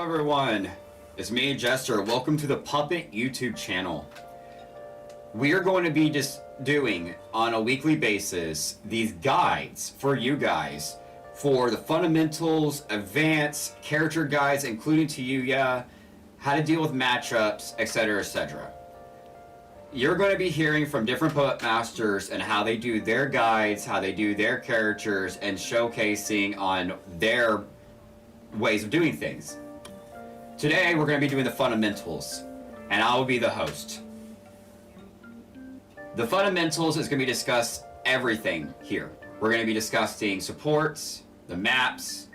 everyone, it's me, Jester. Welcome to the Puppet YouTube channel. We are going to be just doing, on a weekly basis, these guides for you guys for the fundamentals, advanced, character guides, including to Yuya, how to deal with matchups, etc., etc. You're going to be hearing from different puppet masters and how they do their guides, how they do their characters, and showcasing on their ways of doing things. Today we're going to be doing the fundamentals, and I will be the host. The fundamentals is going to be discussed everything here. We're going to be discussing supports, the maps,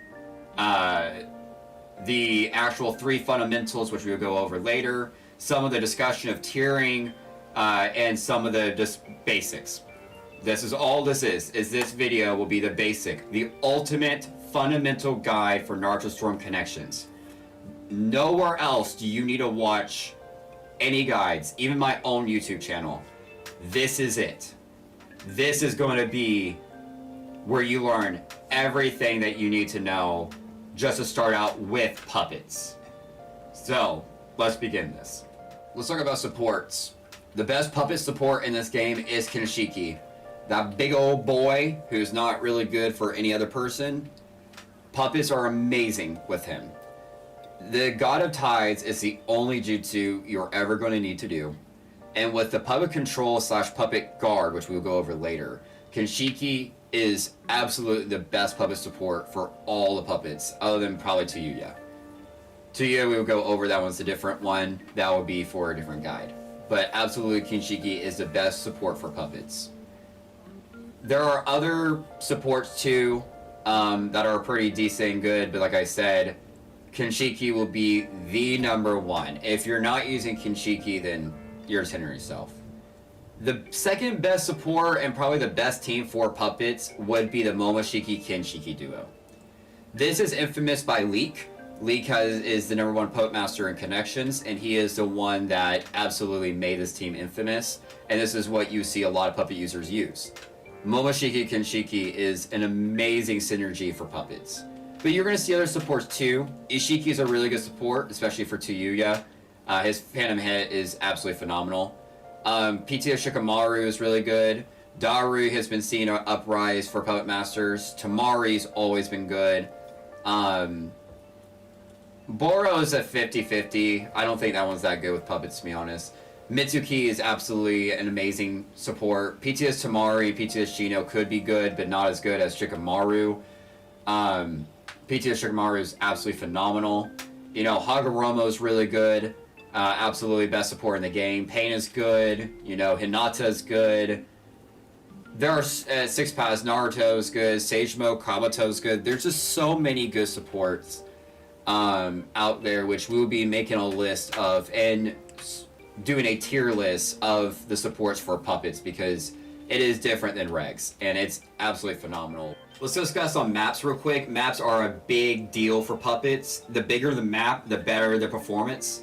the actual 3 fundamentals, which we will go over later, some of the discussion of tiering, and some of the just basics. This is all this is this video will be the basic, the ultimate fundamental guide for Naruto Storm connections. Nowhere else do you need to watch any guides, even my own YouTube channel. This is it. This is going to be where you learn everything that you need to know just to start out with puppets. So, let's begin this. Let's talk about supports. The best puppet support in this game is Kinshiki. That big old boy who's not really good for any other person. Puppets are amazing with him. The God of Tides is the only jutsu you're ever going to need to do. And with the puppet control / puppet guard, which we'll go over later, Kinshiki is absolutely the best puppet support for all the puppets, other than probably Yuya. Yuya, we will go over, that one's a different one. That will be for a different guide. But absolutely, Kinshiki is the best support for puppets. There are other supports too that are pretty decent and good, but like I said, Kinshiki will be the #1. If you're not using Kinshiki, then you're just hindering yourself. The second best support and probably the best team for puppets would be the Momoshiki Kinshiki duo. This is infamous by Leek. Leek is the #1 puppet master in connections, and he is the one that absolutely made this team infamous, and this is what you see a lot of puppet users use. Momoshiki Kinshiki is an amazing synergy for puppets. But you're going to see other supports too. Ishiki is a really good support, especially for Yuya. His Phantom Hit is absolutely phenomenal. PTO Shikamaru is really good. Daru has been seeing an uprise for puppet masters. Tamari's always been good. Boro's at 50-50. I don't think that one's that good with puppets, to be honest. Mitsuki is absolutely an amazing support. PTS Tamari and PTS Shino could be good, but not as good as Shikamaru. PTS Shikamaru is absolutely phenomenal. You know, Hagoromo is really good. Absolutely best support in the game. Pain is good. You know, Hinata is good. There are 6 Paths. Naruto is good. Sagemo, Kabuto is good. There's just so many good supports out there, which we will be making a list of and doing a tier list of the supports for puppets, because it is different than regs, and it's absolutely phenomenal. Let's discuss on maps real quick. Maps are a big deal for puppets. The bigger the map, the better the performance.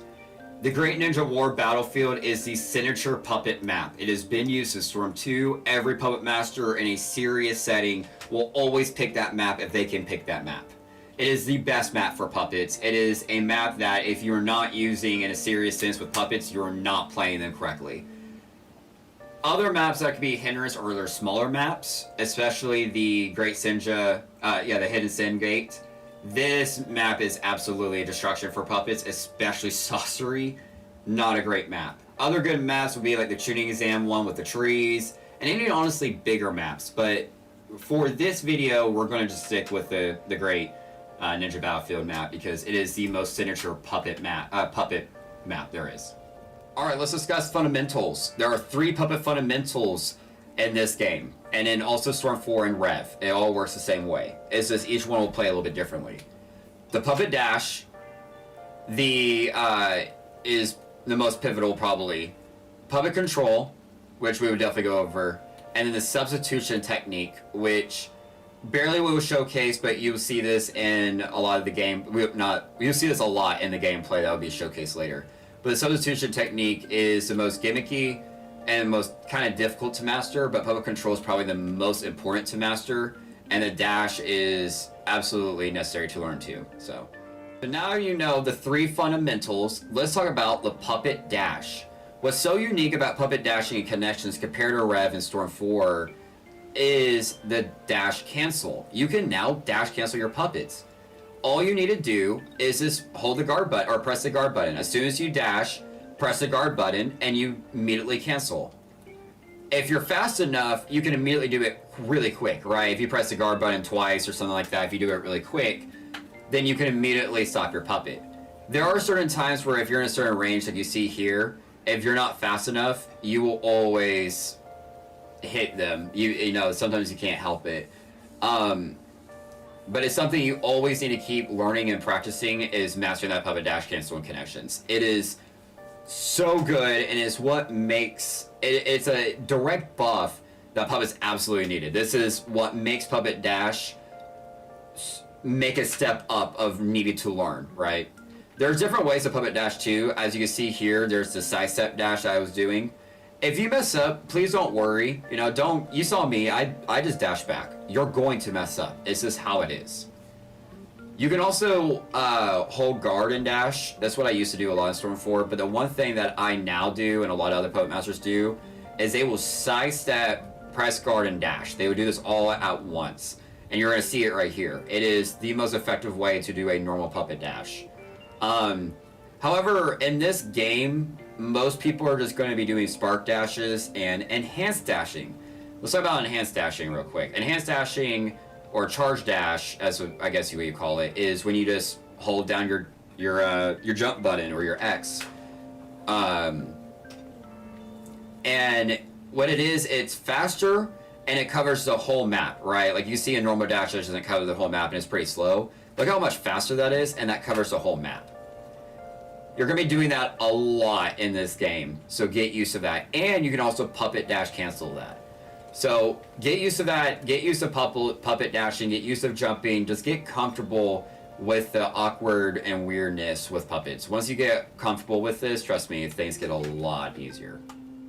The Great Ninja War Battlefield is the signature puppet map. It has been used since Storm 2. Every puppet master in a serious setting will always pick that map if they can pick that map. It is the best map for puppets. It is a map that if you're not using in a serious sense with puppets, you're not playing them correctly. Other maps that could be hindrance are their smaller maps, especially the Great Senja, the Hidden Sin Gate. This map is absolutely a destruction for puppets, especially Sorcery. Not a great map. Other good maps would be like the Tuning Exam one with the trees, and even honestly bigger maps. But for this video, we're going to just stick with the Great Ninja Battlefield map, because it is the most signature puppet map there is. Alright, let's discuss fundamentals. There are 3 puppet fundamentals in this game, and then also Storm 4 and Rev. It all works the same way. It's just each one will play a little bit differently. The puppet dash, is the most pivotal probably. Puppet control, which we would definitely go over, and then the substitution technique, which barely will showcase, but you'll see this in a lot of the game. You'll see this a lot in the gameplay that will be showcased later. But the substitution technique is the most gimmicky and most kind of difficult to master, but puppet control is probably the most important to master, and the dash is absolutely necessary to learn too. So So now you know the 3 fundamentals. Let's talk about the puppet dash. What's so unique about puppet dashing and connections compared to Rev and Storm 4 is the dash cancel. You can now dash cancel your puppets. All you need to do is just hold the guard button or press the guard button. As soon as you dash, press the guard button and you immediately cancel. If you're fast enough, you can immediately do it really quick, right? If you press the guard button twice or something like that, if you do it really quick, then you can immediately stop your puppet. There are certain times where if you're in a certain range like you see here, if you're not fast enough, you will always hit them. You know, sometimes you can't help it. But it's something you always need to keep learning and practicing is mastering that puppet dash cancel and connections. It is so good, and it's what makes it's a direct buff that puppet's absolutely needed. This is what makes puppet dash make a step up of needed to learn, right? There's different ways to puppet dash too. As you can see here, there's the sidestep dash I was doing. If you mess up, please don't worry. You know, you saw me, I just dash back. You're going to mess up. It's just how it is. You can also hold guard and dash. That's what I used to do a lot in Storm 4, but the one thing that I now do and a lot of other puppet masters do is they will sidestep, press guard, and dash. They would do this all at once. And you're going to see it right here. It is the most effective way to do a normal puppet dash. However, in this game, most people are just going to be doing spark dashes and enhanced dashing. Let's talk about enhanced dashing real quick. Enhanced dashing, or charge dash, as I guess you would call it, is when you just hold down your jump button or your X. And what it is, it's faster and it covers the whole map, right? Like you see a normal dash that doesn't cover the whole map and it's pretty slow. Look how much faster that is, and that covers the whole map. You're going to be doing that a lot in this game, so get used to that. And you can also puppet dash cancel that. So get used to that, get used to puppet dashing, get used to jumping, just get comfortable with the awkward and weirdness with puppets. Once you get comfortable with this, trust me, things get a lot easier.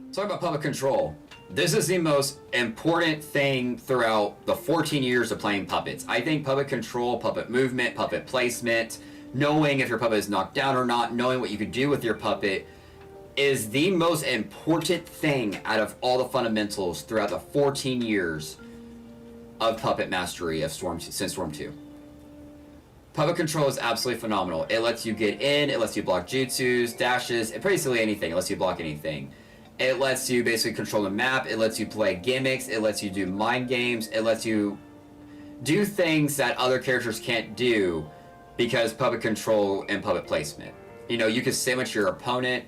Let's talk about puppet control. This is the most important thing throughout the 14 years of playing puppets. I think puppet control, puppet movement, puppet placement, knowing if your puppet is knocked down or not, knowing what you could do with your puppet is the most important thing out of all the fundamentals throughout the 14 years of puppet mastery of since Storm 2. Puppet control is absolutely phenomenal. It lets you get in, it lets you block jutsus, dashes, basically anything. It lets you block anything. It lets you basically control the map, it lets you play gimmicks, it lets you do mind games, it lets you do things that other characters can't do because puppet control and puppet placement. You know, you can sandwich your opponent.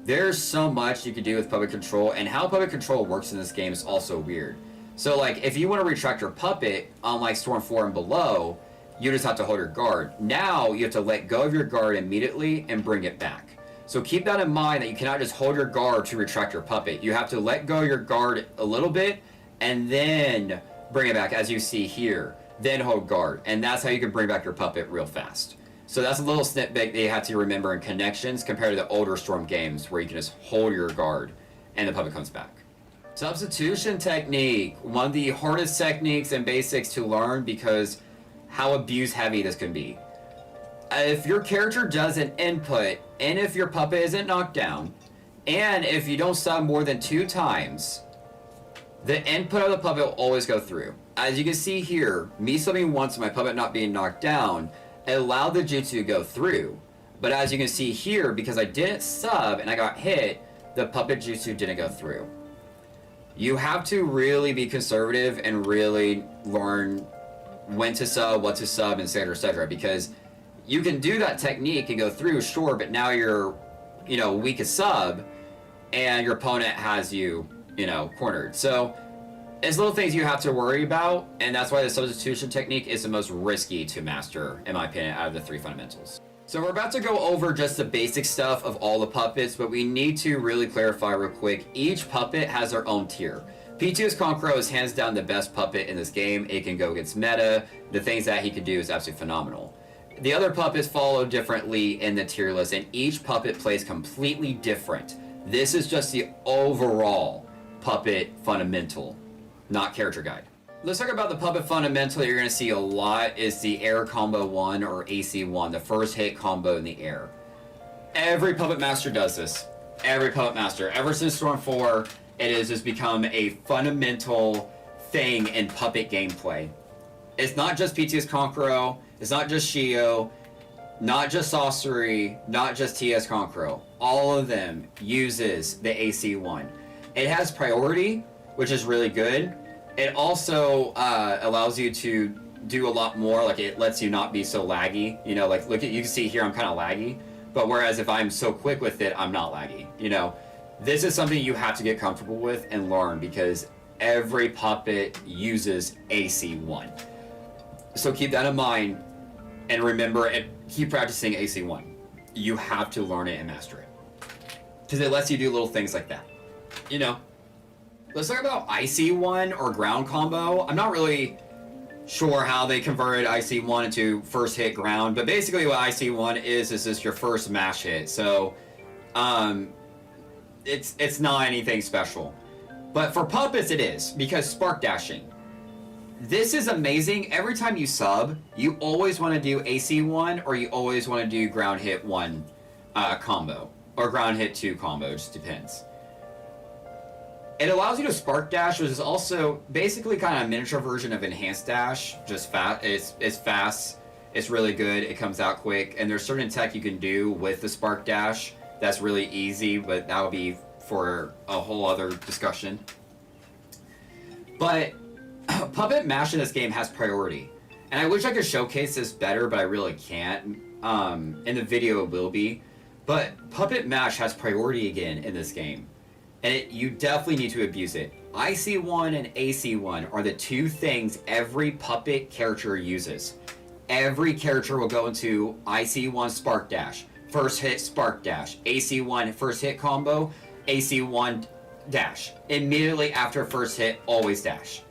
There's so much you can do with puppet control, and how puppet control works in this game is also weird. So like, if you want to retract your puppet, unlike Storm 4 and below, you just have to hold your guard. Now, you have to let go of your guard immediately and bring it back. So keep that in mind that you cannot just hold your guard to retract your puppet. You have to let go of your guard a little bit, and then bring it back, as you see here. Then hold guard, and that's how you can bring back your puppet real fast. So that's a little snippet that you have to remember in connections compared to the older Storm games where you can just hold your guard and the puppet comes back. Substitution technique, one of the hardest techniques and basics to learn because how abuse heavy this can be. If your character does an input, and if your puppet isn't knocked down, and if you don't sub more than 2 times, the input of the puppet will always go through. As you can see here, me subbing once and my puppet not being knocked down, it allowed the jutsu to go through. But as you can see here, because I didn't sub and I got hit, the puppet jutsu didn't go through. You have to really be conservative and really learn when to sub, what to sub, etc., because you can do that technique and go through, sure, but now you're, weak as sub, and your opponent has you, cornered. So it's little things you have to worry about, and that's why the substitution technique is the most risky to master, in my opinion, out of the 3 fundamentals. So we're about to go over just the basic stuff of all the puppets, but we need to really clarify real quick. Each puppet has their own tier. P2's Conqueror is hands down the best puppet in this game. It can go against meta. The things that he can do is absolutely phenomenal. The other puppets follow differently in the tier list, and each puppet plays completely different. This is just the overall puppet fundamental, not character guide. let's talk about the puppet fundamental you're going to see a lot is the air combo 1 or AC1, the first hit combo in the air. Every puppet master does this. Every puppet master. Ever since Storm 4, it has just become a fundamental thing in puppet gameplay. It's not just PTS Konkuro, it's not just Shio, not just Sorcery, not just TS Konkuro. All of them uses the AC1. It has priority, which is really good. It also allows you to do a lot more, like it lets you not be so laggy. You know, like look at, you can see here I'm kind of laggy, but whereas if I'm so quick with it, I'm not laggy. You know, this is something you have to get comfortable with and learn because every puppet uses AC1. So keep that in mind and remember and keep practicing AC1. You have to learn it and master it because it lets you do little things like that. You know, let's talk about IC1 or ground combo. I'm not really sure how they converted IC1 into first hit ground, but basically what IC1 is just your first mash hit. So it's not anything special. But for puppets it is, because spark dashing. This is amazing. Every time you sub, you always want to do AC1 or you always want to do ground hit 1 combo. Or ground hit 2 combo, it just depends. It allows you to spark dash, which is also basically kind of a miniature version of enhanced dash. Just fast. It's fast. It's really good. It comes out quick. And there's certain tech you can do with the spark dash that's really easy, but that would be for a whole other discussion. But puppet mash in this game has priority. And I wish I could showcase this better, but I really can't. In the video it will be. But puppet mash has priority again in this game. And you definitely need to abuse it. IC1 and AC1 are the two things every puppet character uses. Every character will go into IC1 spark dash, first hit spark dash, AC1 first hit combo, AC1 dash. Immediately after first hit, always dash.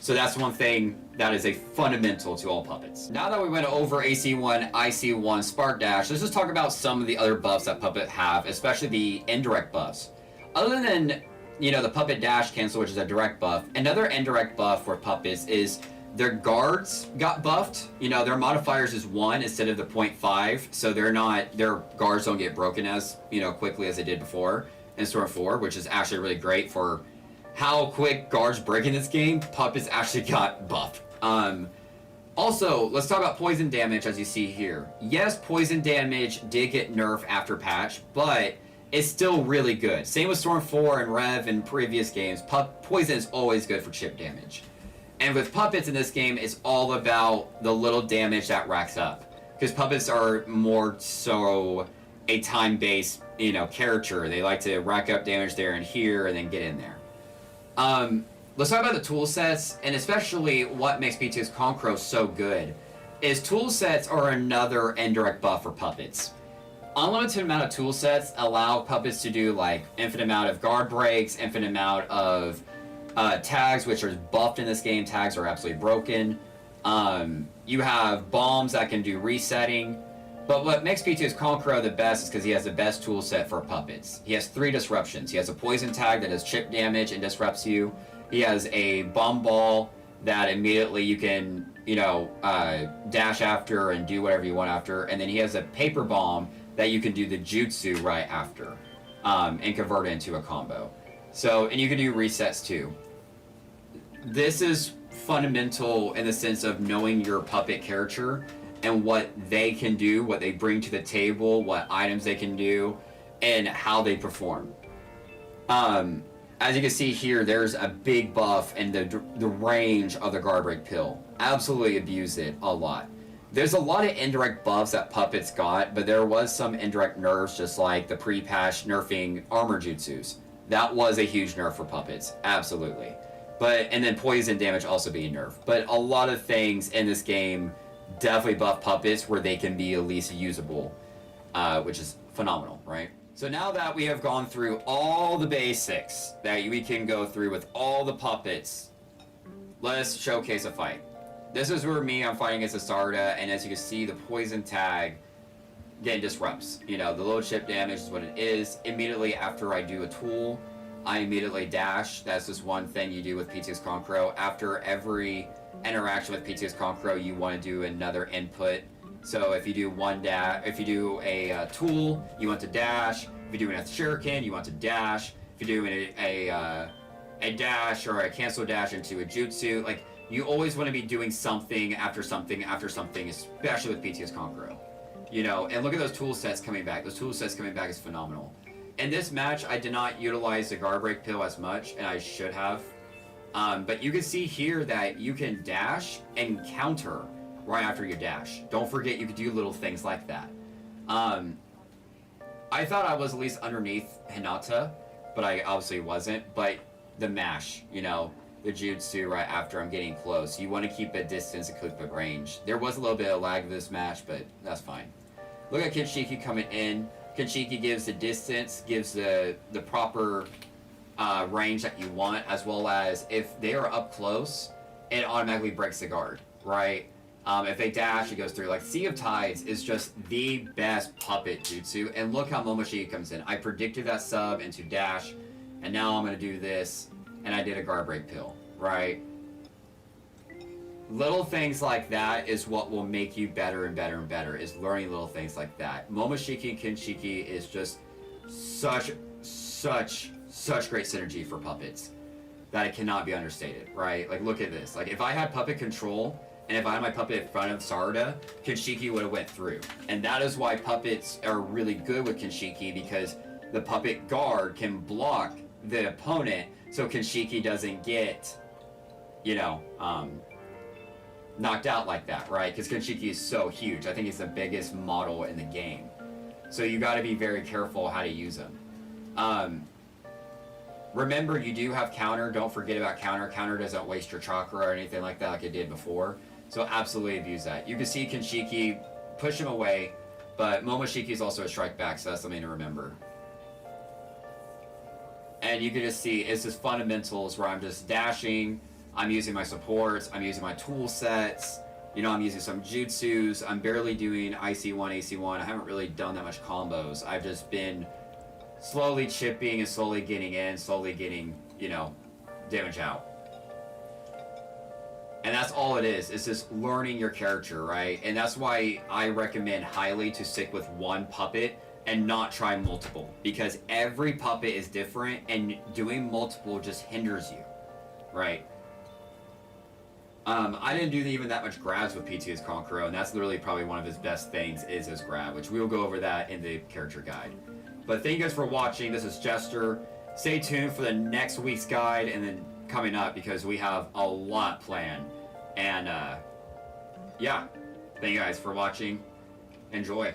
So that's one thing that is a fundamental to all puppets. Now that we went over AC1, IC1, spark dash, let's just talk about some of the other buffs that puppet have, especially the indirect buffs. Other than, you know, the puppet dash cancel, which is a direct buff, another indirect buff for puppets is their guards got buffed. You know, their modifiers is 1 instead of the 0.5, so their guards don't get broken as, you know, quickly as they did before in Storm 4, which is actually really great for how quick guards break in this game. Puppets actually got buffed. Also, let's talk about poison damage as you see here. Yes, poison damage did get nerfed after patch, but it's still really good. Same with Storm 4 and Rev in previous games. Poison is always good for chip damage. And with puppets in this game, it's all about the little damage that racks up. Because puppets are more so a time-based, you know, character. They like to rack up damage there and here and then get in there. Let's talk about the tool sets, and especially what makes PTS Konkuro so good is tool sets are another indirect buff for puppets. Unlimited amount of tool sets allow puppets to do like infinite amount of guard breaks, infinite amount of tags, which are buffed in this game. Tags are absolutely broken. You have bombs that can do resetting. But what makes PTS Konkuro the best is because he has the best tool set for puppets. He has 3 disruptions. He has a poison tag that does chip damage and disrupts you. He has a bomb ball that immediately you can, you know, dash after and do whatever you want after. And then he has a paper bomb that you can do the jutsu right after and convert it into a combo. So, and you can do resets too. This is fundamental in the sense of knowing your puppet character and what they can do, what they bring to the table, what items they can do, and how they perform. As you can see here, there's a big buff in the range of the guard break pill. Absolutely abuse it a lot. There's a lot of indirect buffs that puppets got, but there was some indirect nerfs, just like the pre-patch nerfing armor jutsus. That was a huge nerf for puppets, absolutely. And then poison damage also being nerfed. But a lot of things in this game definitely buff puppets where they can be at least usable, which is phenomenal, right? So now that we have gone through all the basics that we can go through with all the puppets, let's showcase a fight. This is where I'm fighting against Asarda, and as you can see, the poison tag getting disrupts. You know, the low chip damage is what it is. Immediately after I do a tool, I immediately dash. That's just one thing you do with PTS Concro. After every interaction with PTS Concro, you want to do another input. So if you do if you do a tool, you want to dash. If you're doing a shuriken, you want to dash. If you're doing a dash or a cancel dash into a jutsu, like you always want to be doing something after something after something, especially with PTS Concro. You know, and look at those tool sets coming back. Those tool sets coming back is phenomenal. In this match, I did not utilize the guard break pill as much, and I should have. But you can see here that you can dash and counter right after your dash. Don't forget you could do little things like that. I thought I was at least underneath Hinata, but I obviously wasn't. But the mash, you know, the jutsu right after I'm getting close. You want to keep a distance and keep a range. There was a little bit of lag in this match, but that's fine. Look at Kinshiki coming in. Kinshiki gives the distance, gives the proper range that you want, as well as if they are up close, it automatically breaks the guard, right? If they dash, it goes through. Like, Sea of Tides is just the best puppet jutsu, and look how Momoshiki comes in. I predicted that sub into dash, and now I'm going to do this, and I did a guard break pill, right? Little things like that is what will make you better and better and better, is learning little things like that. Momoshiki and Kinshiki is just such great synergy for puppets that it cannot be understated, right? Like, look at this. Like, if I had puppet control, and if I had my puppet in front of Sarada, Kinshiki would have went through. And that is why puppets are really good with Kinshiki, because the puppet guard can block the opponent so Kinshiki doesn't get, you know, knocked out like that, right? Because Kinshiki is so huge. I think it's the biggest model in the game. So you got to be very careful how to use them. Remember, you do have counter. Don't forget about counter. Counter doesn't waste your chakra or anything like that like it did before. So absolutely abuse that. You can see Kinshiki push him away, but Momoshiki is also a strike back, so that's something to remember. And you can just see it's just fundamentals where I'm just dashing, I'm using my supports, I'm using my tool sets, you know, I'm using some jutsus, I'm barely doing IC1, AC1, I haven't really done that much combos. I've just been slowly chipping and slowly getting in, slowly getting, you know, damage out. And that's all it is. It's just learning your character, right? And that's why I recommend highly to stick with one puppet and not try multiple. Because every puppet is different, and doing multiple just hinders you, right? I didn't do even that much grabs with PTS Concro, and that's literally probably one of his best things is his grab, which we will go over that in the character guide. But thank you guys for watching. This is Jester. Stay tuned for the next week's guide and then coming up, because we have a lot planned. And yeah, thank you guys for watching. Enjoy.